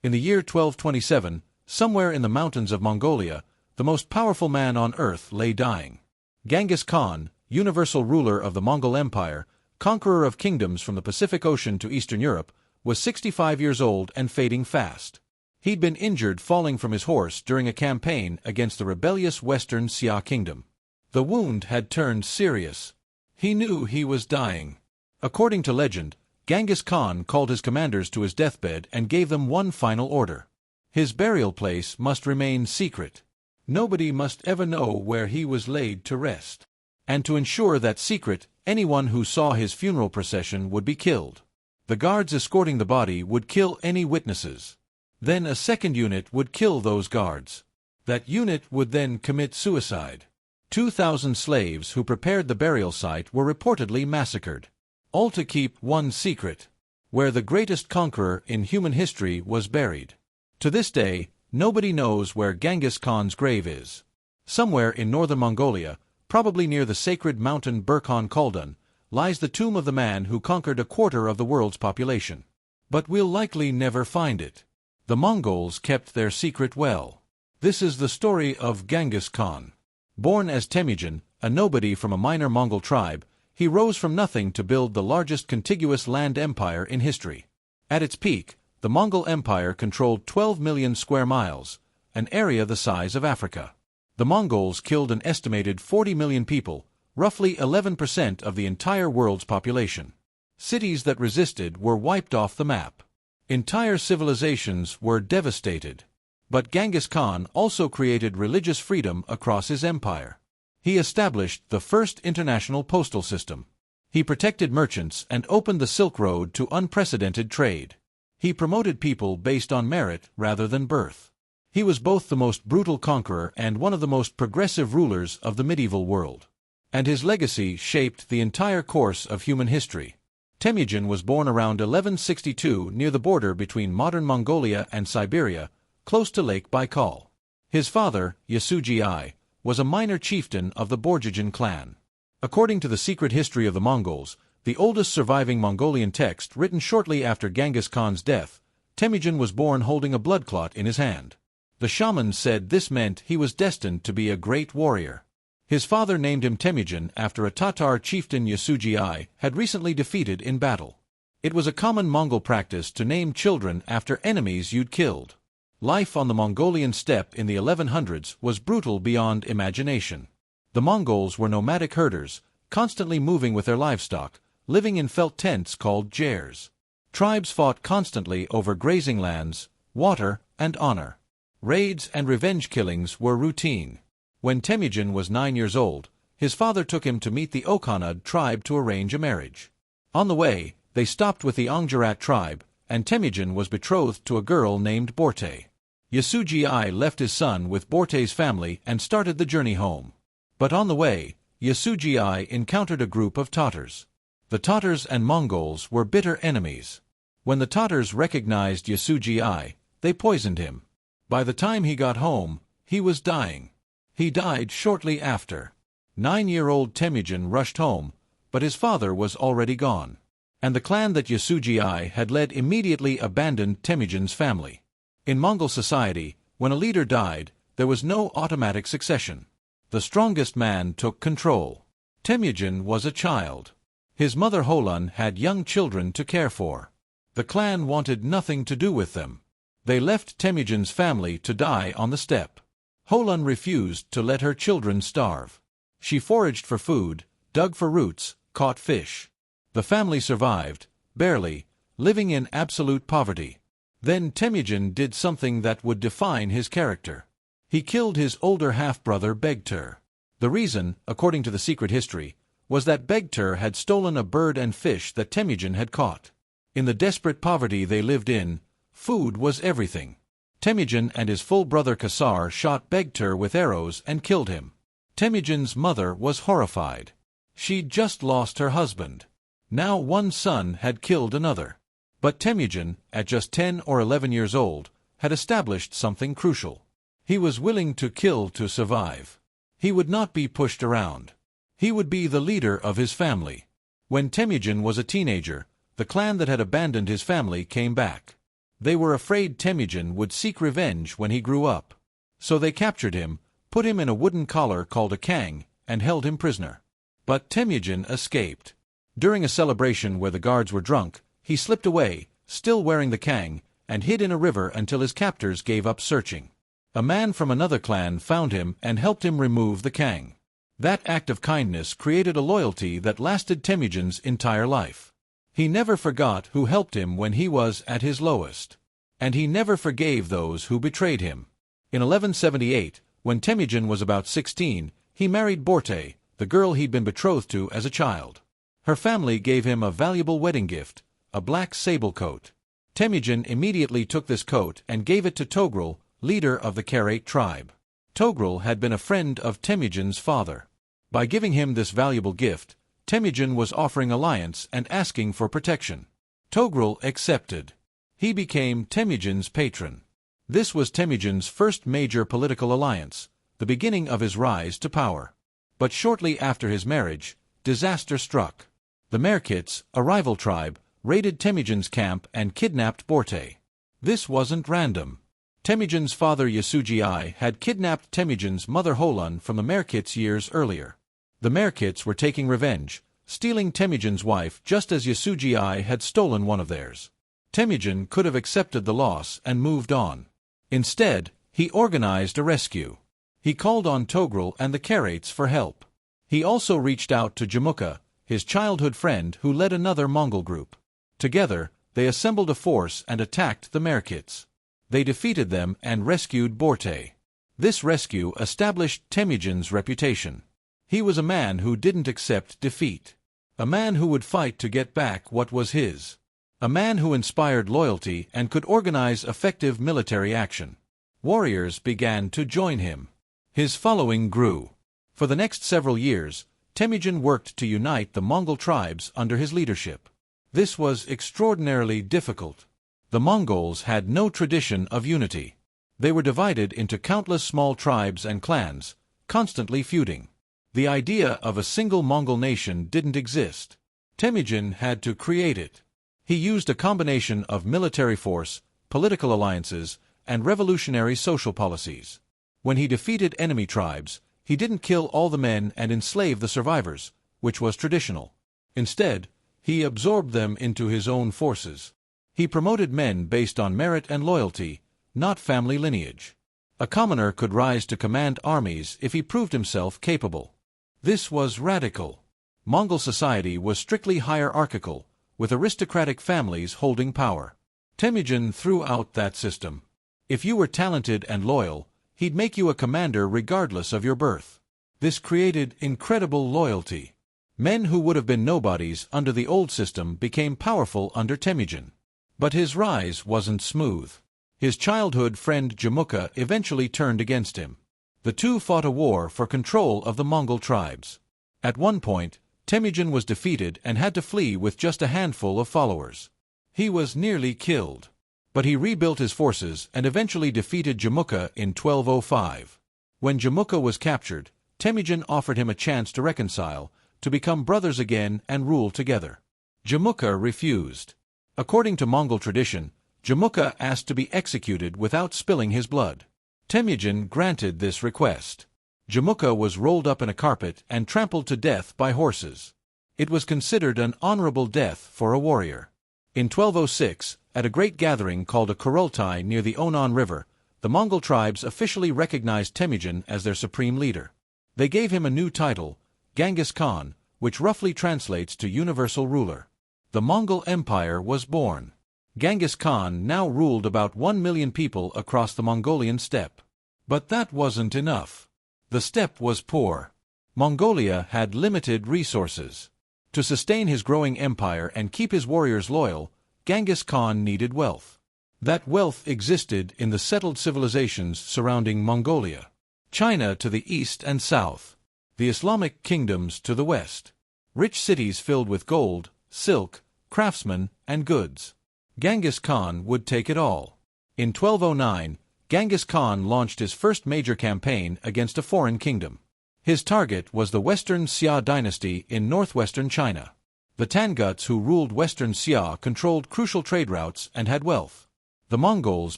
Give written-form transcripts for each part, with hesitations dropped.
In the year 1227, somewhere in the mountains of Mongolia, the most powerful man on earth lay dying. Genghis Khan, universal ruler of the Mongol Empire, conqueror of kingdoms from the Pacific Ocean to Eastern Europe, was 65 years old and fading fast. He'd been injured falling from his horse during a campaign against the rebellious Western Xia kingdom. The wound had turned serious. He knew he was dying. According to legend, Genghis Khan called his commanders to his deathbed and gave them one final order. His burial place must remain secret. Nobody must ever know where he was laid to rest. And to ensure that secret, anyone who saw his funeral procession would be killed. The guards escorting the body would kill any witnesses. Then a second unit would kill those guards. That unit would then commit suicide. 2,000 slaves who prepared the burial site were reportedly massacred. All to keep one secret, where the greatest conqueror in human history was buried. To this day, nobody knows where Genghis Khan's grave is. Somewhere in northern Mongolia, probably near the sacred mountain Burkhan Khaldun, lies the tomb of the man who conquered a quarter of the world's population. But we'll likely never find it. The Mongols kept their secret well. This is the story of Genghis Khan. Born as Temujin, a nobody from a minor Mongol tribe, he rose from nothing to build the largest contiguous land empire in history. At its peak, the Mongol Empire controlled 12 million square miles, an area the size of Africa. The Mongols killed an estimated 40 million people, roughly 11% of the entire world's population. Cities that resisted were wiped off the map. Entire civilizations were devastated. But Genghis Khan also created religious freedom across his empire. He established the first international postal system. He protected merchants and opened the Silk Road to unprecedented trade. He promoted people based on merit rather than birth. He was both the most brutal conqueror and one of the most progressive rulers of the medieval world. And his legacy shaped the entire course of human history. Temujin was born around 1162 near the border between modern Mongolia and Siberia, close to Lake Baikal. His father, Yasuji I, was a minor chieftain of the Borjigin clan. According to the secret history of the Mongols, the oldest surviving Mongolian text written shortly after Genghis Khan's death, Temujin was born holding a blood clot in his hand. The shamans said this meant he was destined to be a great warrior. His father named him Temujin after a Tatar chieftain Yasuji I had recently defeated in battle. It was a common Mongol practice to name children after enemies you'd killed. Life on the Mongolian steppe in the 1100s was brutal beyond imagination. The Mongols were nomadic herders, constantly moving with their livestock, living in felt tents called jairs. Tribes fought constantly over grazing lands, water, and honor. Raids and revenge killings were routine. When Temujin was 9 years old, his father took him to meet the Okhanad tribe to arrange a marriage. On the way, they stopped with the Ongjarat tribe, and Temujin was betrothed to a girl named Borte. Yasuji I left his son with Borte's family and started the journey home. But on the way, Yasuji I encountered a group of Tatars. The Tatars and Mongols were bitter enemies. When the Tatars recognized Yasuji I, they poisoned him. By the time he got home, he was dying. He died shortly after. 9-year-old Temujin rushed home, but his father was already gone. And the clan that Yasuji I had led immediately abandoned Temujin's family. In Mongol society, when a leader died, there was no automatic succession. The strongest man took control. Temujin was a child. His mother Holun had young children to care for. The clan wanted nothing to do with them. They left Temujin's family to die on the steppe. Holun refused to let her children starve. She foraged for food, dug for roots, caught fish. The family survived, barely, living in absolute poverty. Then Temujin did something that would define his character. He killed his older half-brother Begtur. The reason, according to the secret history, was that Begtur had stolen a bird and fish that Temujin had caught. In the desperate poverty they lived in, food was everything. Temujin and his full brother Kasar shot Begtur with arrows and killed him. Temujin's mother was horrified. She'd just lost her husband. Now one son had killed another. But Temujin, at just 10 or 11 years old, had established something crucial. He was willing to kill to survive. He would not be pushed around. He would be the leader of his family. When Temujin was a teenager, the clan that had abandoned his family came back. They were afraid Temujin would seek revenge when he grew up. So they captured him, put him in a wooden collar called a kang, and held him prisoner. But Temujin escaped. During a celebration where the guards were drunk, he slipped away, still wearing the kang, and hid in a river until his captors gave up searching. A man from another clan found him and helped him remove the kang. That act of kindness created a loyalty that lasted Temujin's entire life. He never forgot who helped him when he was at his lowest. And he never forgave those who betrayed him. In 1178, when Temujin was about 16, he married Borte, the girl he'd been betrothed to as a child. Her family gave him a valuable wedding gift, a black sable coat. Temujin immediately took this coat and gave it to Togrul, leader of the Karait tribe. Togrul had been a friend of Temujin's father. By giving him this valuable gift, Temujin was offering alliance and asking for protection. Togrul accepted. He became Temujin's patron. This was Temujin's first major political alliance, the beginning of his rise to power. But shortly after his marriage, disaster struck. The Merkits, a rival tribe, raided Temujin's camp and kidnapped Borte. This wasn't random. Temujin's father Yasuji had kidnapped Temujin's mother Holun from the Merkits years earlier. The Merkits were taking revenge, stealing Temujin's wife just as Yasuji had stolen one of theirs. Temujin could have accepted the loss and moved on. Instead, he organized a rescue. He called on Togrul and the Karaits for help. He also reached out to Jamuka, his childhood friend who led another Mongol group. Together, they assembled a force and attacked the Merkits. They defeated them and rescued Borte. This rescue established Temujin's reputation. He was a man who didn't accept defeat. A man who would fight to get back what was his. A man who inspired loyalty and could organize effective military action. Warriors began to join him. His following grew. For the next several years, Temujin worked to unite the Mongol tribes under his leadership. This was extraordinarily difficult. The Mongols had no tradition of unity. They were divided into countless small tribes and clans, constantly feuding. The idea of a single Mongol nation didn't exist. Temujin had to create it. He used a combination of military force, political alliances, and revolutionary social policies. When he defeated enemy tribes, he didn't kill all the men and enslave the survivors, which was traditional. Instead, he absorbed them into his own forces. He promoted men based on merit and loyalty, not family lineage. A commoner could rise to command armies if he proved himself capable. This was radical. Mongol society was strictly hierarchical, with aristocratic families holding power. Temujin threw out that system. If you were talented and loyal, he'd make you a commander regardless of your birth. This created incredible loyalty. Men who would have been nobodies under the old system became powerful under Temujin. But his rise wasn't smooth. His childhood friend Jamuka eventually turned against him. The two fought a war for control of the Mongol tribes. At one point, Temujin was defeated and had to flee with just a handful of followers. He was nearly killed. But he rebuilt his forces and eventually defeated Jamuka in 1205. When Jamuka was captured, Temujin offered him a chance to reconcile, to become brothers again and rule together. Jamuka refused. According to Mongol tradition, Jamuka asked to be executed without spilling his blood. Temujin granted this request. Jamuka was rolled up in a carpet and trampled to death by horses. It was considered an honorable death for a warrior. In 1206, at a great gathering called a Kurultai near the Onan River, the Mongol tribes officially recognized Temujin as their supreme leader. They gave him a new title, Genghis Khan, which roughly translates to universal ruler. The Mongol Empire was born. Genghis Khan now ruled about 1 million people across the Mongolian steppe. But that wasn't enough. The steppe was poor. Mongolia had limited resources. To sustain his growing empire and keep his warriors loyal, Genghis Khan needed wealth. That wealth existed in the settled civilizations surrounding Mongolia. China to the east and south. The Islamic kingdoms to the west. Rich cities filled with gold, silk, craftsmen, and goods. Genghis Khan would take it all. In 1209, Genghis Khan launched his first major campaign against a foreign kingdom. His target was the Western Xia dynasty in northwestern China. The Tanguts who ruled Western Xia controlled crucial trade routes and had wealth. The Mongols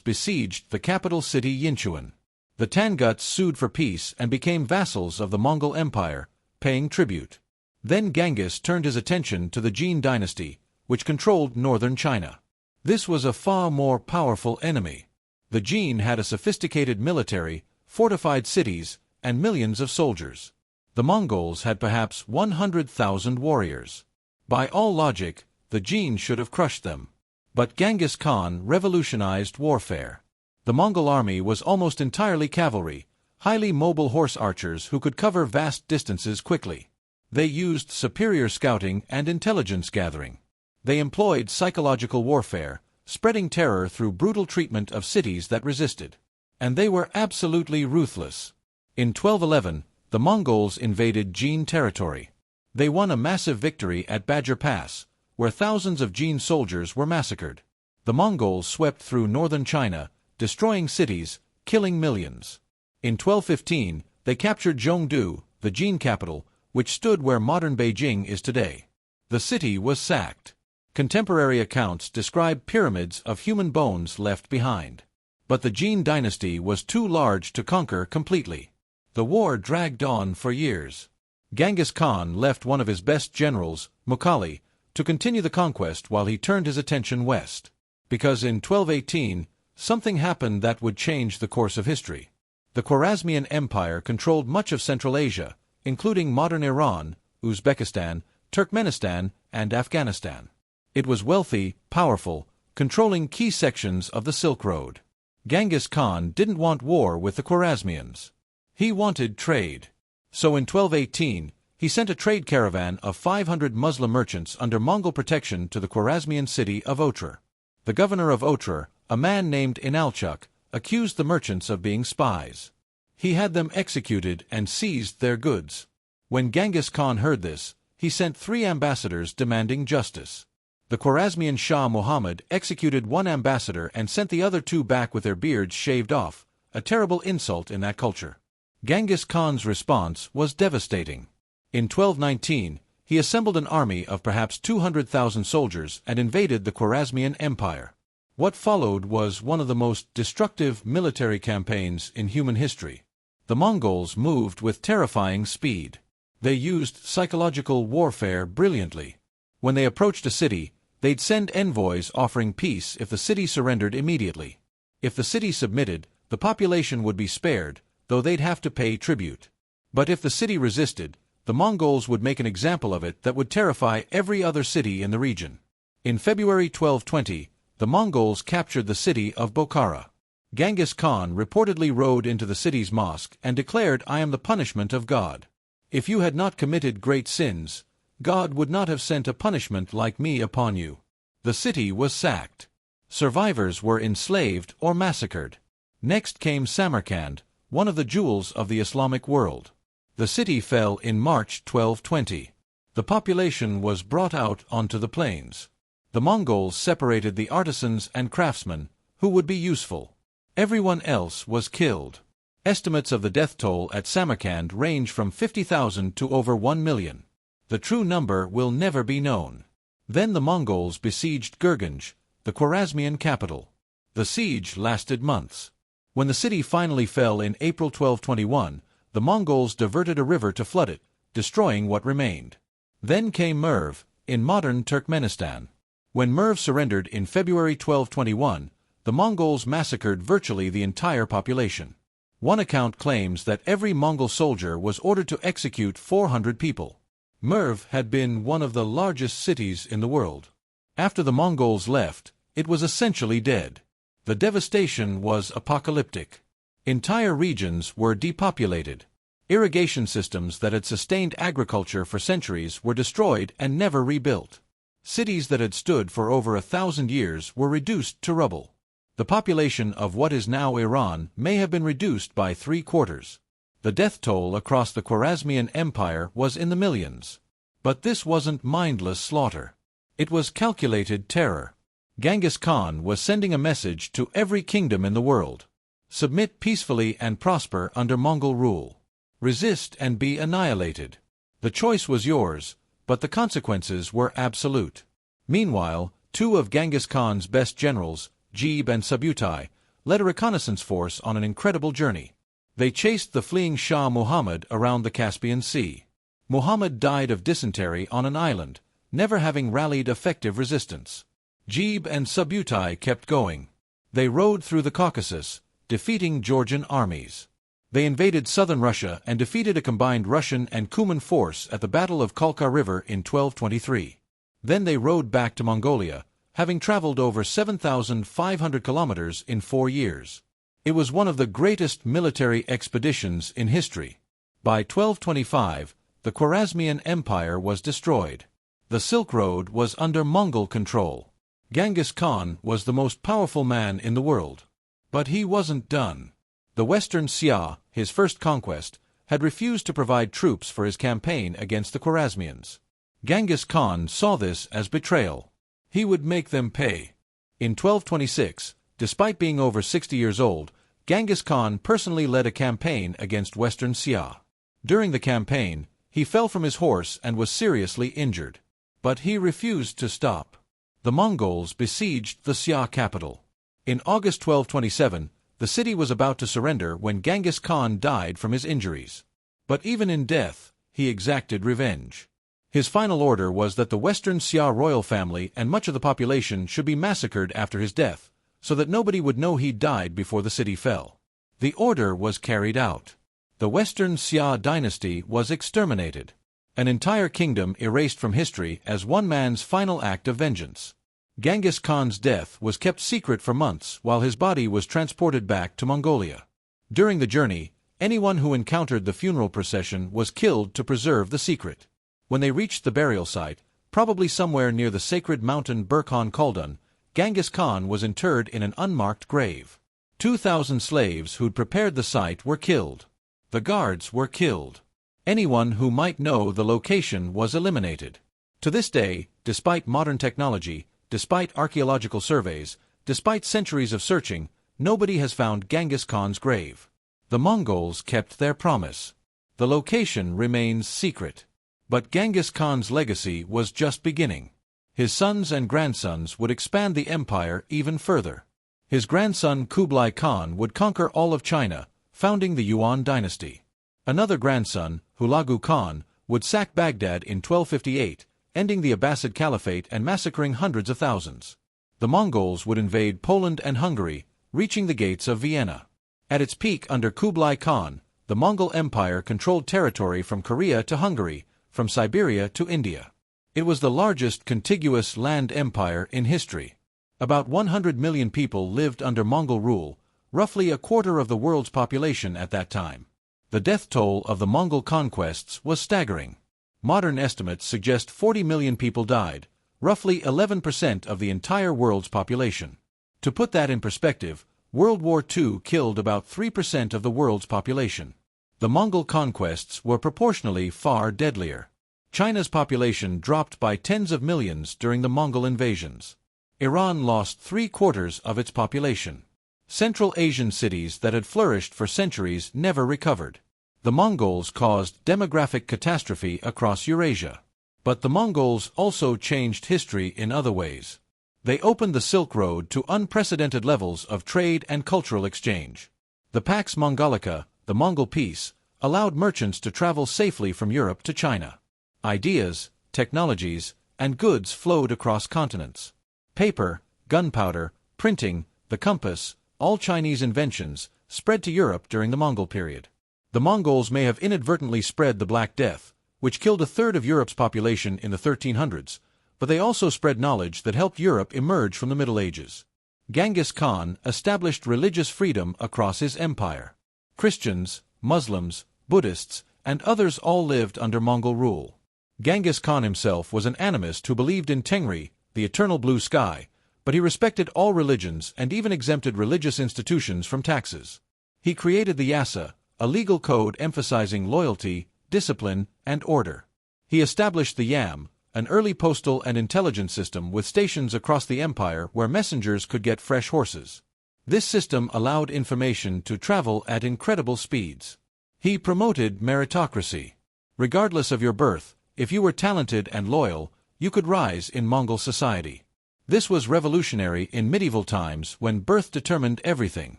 besieged the capital city Yinchuan. The Tanguts sued for peace and became vassals of the Mongol Empire, paying tribute. Then Genghis turned his attention to the Jin dynasty, which controlled northern China. This was a far more powerful enemy. The Jin had a sophisticated military, fortified cities, and millions of soldiers. The Mongols had perhaps 100,000 warriors. By all logic, the Jin should have crushed them. But Genghis Khan revolutionized warfare. The Mongol army was almost entirely cavalry, highly mobile horse archers who could cover vast distances quickly. They used superior scouting and intelligence gathering. They employed psychological warfare, spreading terror through brutal treatment of cities that resisted. And they were absolutely ruthless. In 1211, the Mongols invaded Jin territory. They won a massive victory at Badger Pass, where thousands of Jin soldiers were massacred. The Mongols swept through northern China, destroying cities, killing millions. In 1215, they captured Zhongdu, the Jin capital, which stood where modern Beijing is today. The city was sacked. Contemporary accounts describe pyramids of human bones left behind. But the Jin dynasty was too large to conquer completely. The war dragged on for years. Genghis Khan left one of his best generals, Mukhali, to continue the conquest while he turned his attention west. Because in 1218, something happened that would change the course of history. The Khwarezmian Empire controlled much of Central Asia, including modern Iran, Uzbekistan, Turkmenistan, and Afghanistan. It was wealthy, powerful, controlling key sections of the Silk Road. Genghis Khan didn't want war with the Khwarezmians. He wanted trade. So in 1218, he sent a trade caravan of 500 Muslim merchants under Mongol protection to the Khwarezmian city of Otrar. The governor of Otrar, a man named Inalchuk, accused the merchants of being spies. He had them executed and seized their goods. When Genghis Khan heard this, he sent 3 ambassadors demanding justice. The Khwarezmian Shah Muhammad executed one ambassador and sent the other 2 back with their beards shaved off, a terrible insult in that culture. Genghis Khan's response was devastating. In 1219, he assembled an army of perhaps 200,000 soldiers and invaded the Khwarezmian Empire. What followed was one of the most destructive military campaigns in human history. The Mongols moved with terrifying speed. They used psychological warfare brilliantly. When they approached a city, they'd send envoys offering peace if the city surrendered immediately. If the city submitted, the population would be spared, though they'd have to pay tribute. But if the city resisted, the Mongols would make an example of it that would terrify every other city in the region. In February 1220, the Mongols captured the city of Bokhara. Genghis Khan reportedly rode into the city's mosque and declared, "I am the punishment of God. If you had not committed great sins, God would not have sent a punishment like me upon you." The city was sacked. Survivors were enslaved or massacred. Next came Samarkand, one of the jewels of the Islamic world. The city fell in March 1220. The population was brought out onto the plains. The Mongols separated the artisans and craftsmen, who would be useful. Everyone else was killed. Estimates of the death toll at Samarkand range from 50,000 to over 1 million. The true number will never be known. Then the Mongols besieged Gurganj, the Khwarezmian capital. The siege lasted months. When the city finally fell in April 1221, the Mongols diverted a river to flood it, destroying what remained. Then came Merv, in modern Turkmenistan. When Merv surrendered in February 1221, the Mongols massacred virtually the entire population. One account claims that every Mongol soldier was ordered to execute 400 people. Merv had been one of the largest cities in the world. After the Mongols left, it was essentially dead. The devastation was apocalyptic. Entire regions were depopulated. Irrigation systems that had sustained agriculture for centuries were destroyed and never rebuilt. Cities that had stood for over 1,000 years were reduced to rubble. The population of what is now Iran may have been reduced by 3/4. The death toll across the Khwarezmian Empire was in the millions. But this wasn't mindless slaughter. It was calculated terror. Genghis Khan was sending a message to every kingdom in the world. Submit peacefully and prosper under Mongol rule. Resist and be annihilated. The choice was yours, but the consequences were absolute. Meanwhile, 2 of Genghis Khan's best generals, Gebe and Subutai, led a reconnaissance force on an incredible journey. They chased the fleeing Shah Muhammad around the Caspian Sea. Muhammad died of dysentery on an island, never having rallied effective resistance. Gebe and Subutai kept going. They rode through the Caucasus, defeating Georgian armies. They invaded southern Russia and defeated a combined Russian and Cuman force at the Battle of Kalka River in 1223. Then they rode back to Mongolia, having traveled over 7,500 kilometers in 4 years. It was one of the greatest military expeditions in history. By 1225, the Khwarezmian Empire was destroyed. The Silk Road was under Mongol control. Genghis Khan was the most powerful man in the world. But he wasn't done. The Western Xia, his first conquest, had refused to provide troops for his campaign against the Khwarezmians. Genghis Khan saw this as betrayal. He would make them pay. In 1226, despite being over 60 years old, Genghis Khan personally led a campaign against Western Xia. During the campaign, he fell from his horse and was seriously injured. But he refused to stop. The Mongols besieged the Xia capital. In August 1227, the city was about to surrender when Genghis Khan died from his injuries. But even in death, he exacted revenge. His final order was that the Western Xia royal family and much of the population should be massacred after his death, so that nobody would know he died before the city fell. The order was carried out. The Western Xia dynasty was exterminated. An entire kingdom erased from history as one man's final act of vengeance. Genghis Khan's death was kept secret for months while his body was transported back to Mongolia. During the journey, anyone who encountered the funeral procession was killed to preserve the secret. When they reached the burial site, probably somewhere near the sacred mountain Burkhan Khaldun, Genghis Khan was interred in an unmarked grave. 2,000 slaves who'd prepared the site were killed. The guards were killed. Anyone who might know the location was eliminated. To this day, despite modern technology, despite archaeological surveys, despite centuries of searching, nobody has found Genghis Khan's grave. The Mongols kept their promise. The location remains secret. But Genghis Khan's legacy was just beginning. His sons and grandsons would expand the empire even further. His grandson Kublai Khan would conquer all of China, founding the Yuan dynasty. Another grandson, Hulagu Khan, would sack Baghdad in 1258, ending the Abbasid Caliphate and massacring hundreds of thousands. The Mongols would invade Poland and Hungary, reaching the gates of Vienna. At its peak under Kublai Khan, the Mongol Empire controlled territory from Korea to Hungary, from Siberia to India. It was the largest contiguous land empire in history. About 100 million people lived under Mongol rule, roughly a quarter of the world's population at that time. The death toll of the Mongol conquests was staggering. Modern estimates suggest 40 million people died, roughly 11% of the entire world's population. To put that in perspective, World War II killed about 3% of the world's population. The Mongol conquests were proportionally far deadlier. China's population dropped by tens of millions during the Mongol invasions. Iran lost 3/4 of its population. Central Asian cities that had flourished for centuries never recovered. The Mongols caused demographic catastrophe across Eurasia. But the Mongols also changed history in other ways. They opened the Silk Road to unprecedented levels of trade and cultural exchange. The Pax Mongolica, the Mongol Peace, allowed merchants to travel safely from Europe to China. Ideas, technologies, and goods flowed across continents. Paper, gunpowder, printing, the compass, all Chinese inventions, spread to Europe during the Mongol period. The Mongols may have inadvertently spread the Black Death, which killed a third of Europe's population in the 1300s, but they also spread knowledge that helped Europe emerge from the Middle Ages. Genghis Khan established religious freedom across his empire. Christians, Muslims, Buddhists, and others all lived under Mongol rule. Genghis Khan himself was an animist who believed in Tengri, the eternal blue sky, but he respected all religions and even exempted religious institutions from taxes. He created the Yasa, a legal code emphasizing loyalty, discipline, and order. He established the Yam, an early postal and intelligence system with stations across the empire where messengers could get fresh horses. This system allowed information to travel at incredible speeds. He promoted meritocracy. Regardless of your birth, if you were talented and loyal, you could rise in Mongol society. This was revolutionary in medieval times when birth determined everything.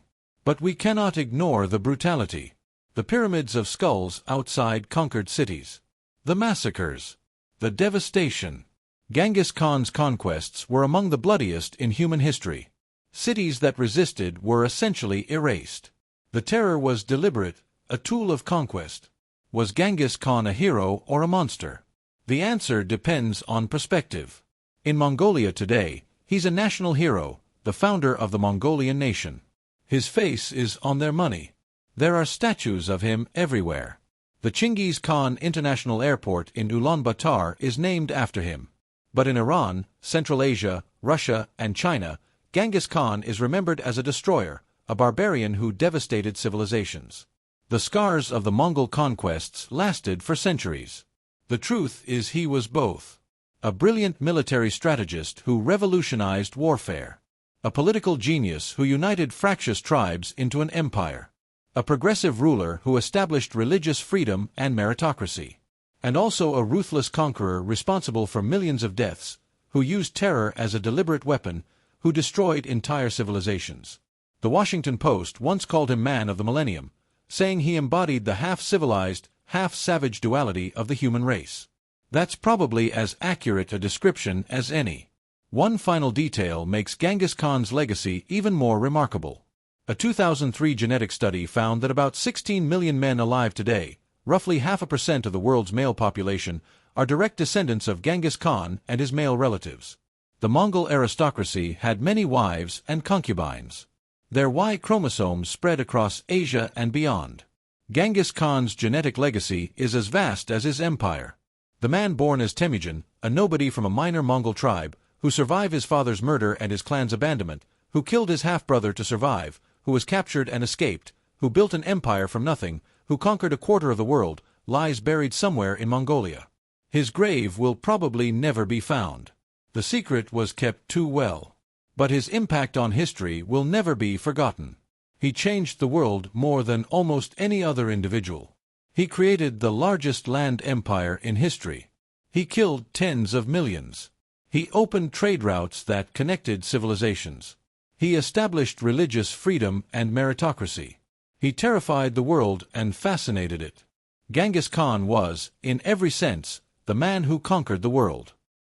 But we cannot ignore the brutality. The pyramids of skulls outside conquered cities. The massacres. The devastation. Genghis Khan's conquests were among the bloodiest in human history. Cities that resisted were essentially erased. The terror was deliberate, a tool of conquest. Was Genghis Khan a hero or a monster? The answer depends on perspective. In Mongolia today, he's a national hero, the founder of the Mongolian nation. His face is on their money. There are statues of him everywhere. The Genghis Khan International Airport in Ulaanbaatar is named after him. But in Iran, Central Asia, Russia, and China, Genghis Khan is remembered as a destroyer, a barbarian who devastated civilizations. The scars of the Mongol conquests lasted for centuries. The truth is he was both. A brilliant military strategist who revolutionized warfare. A political genius who united fractious tribes into an empire. A progressive ruler who established religious freedom and meritocracy. And also a ruthless conqueror responsible for millions of deaths, who used terror as a deliberate weapon, who destroyed entire civilizations. The Washington Post once called him man of the millennium, saying he embodied the half-civilized, half-savage duality of the human race. That's probably as accurate a description as any. One final detail makes Genghis Khan's legacy even more remarkable. A 2003 genetic study found that about 16 million men alive today, roughly 0.5% of the world's male population, are direct descendants of Genghis Khan and his male relatives. The Mongol aristocracy had many wives and concubines. Their Y chromosomes spread across Asia and beyond. Genghis Khan's genetic legacy is as vast as his empire. The man born as Temujin, a nobody from a minor Mongol tribe, who survived his father's murder and his clan's abandonment, who killed his half-brother to survive, who was captured and escaped, who built an empire from nothing, who conquered a quarter of the world, lies buried somewhere in Mongolia. His grave will probably never be found. The secret was kept too well. But his impact on history will never be forgotten. He changed the world more than almost any other individual. He created the largest land empire in history. He killed tens of millions. He opened trade routes that connected civilizations. He established religious freedom and meritocracy. He terrified the world and fascinated it. Genghis Khan was, in every sense, the man who conquered the world.